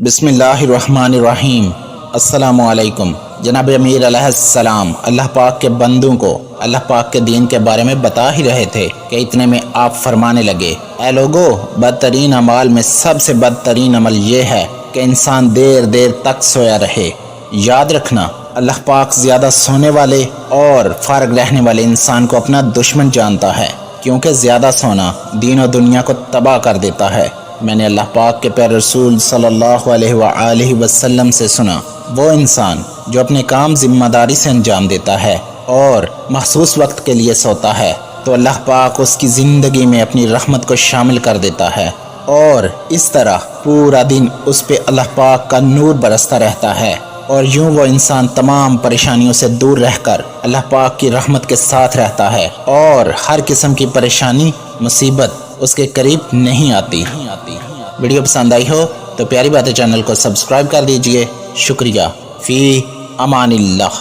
بسم اللہ الرحمن الرحیم۔ السلام علیکم۔ جناب امیر علیہ السلام اللہ پاک کے بندوں کو اللہ پاک کے دین کے بارے میں بتا ہی رہے تھے کہ اتنے میں آپ فرمانے لگے، اے لوگو، بدترین اعمال میں سب سے بدترین عمل یہ ہے کہ انسان دیر دیر تک سویا رہے۔ یاد رکھنا، اللہ پاک زیادہ سونے والے اور فارغ رہنے والے انسان کو اپنا دشمن جانتا ہے، کیونکہ زیادہ سونا دین و دنیا کو تباہ کر دیتا ہے۔ میں نے اللہ پاک کے پیارے رسول صلی اللہ علیہ وآلہ وسلم سے سنا، وہ انسان جو اپنے کام ذمہ داری سے انجام دیتا ہے اور مخصوص وقت کے لیے سوتا ہے تو اللہ پاک اس کی زندگی میں اپنی رحمت کو شامل کر دیتا ہے، اور اس طرح پورا دن اس پہ اللہ پاک کا نور برستا رہتا ہے، اور یوں وہ انسان تمام پریشانیوں سے دور رہ کر اللہ پاک کی رحمت کے ساتھ رہتا ہے، اور ہر قسم کی پریشانی مصیبت اس کے قریب نہیں آتی۔ ویڈیو پسند آئی ہو تو پیاری باتیں چینل کو سبسکرائب کر دیجئے۔ شکریہ۔ فی امان اللہ۔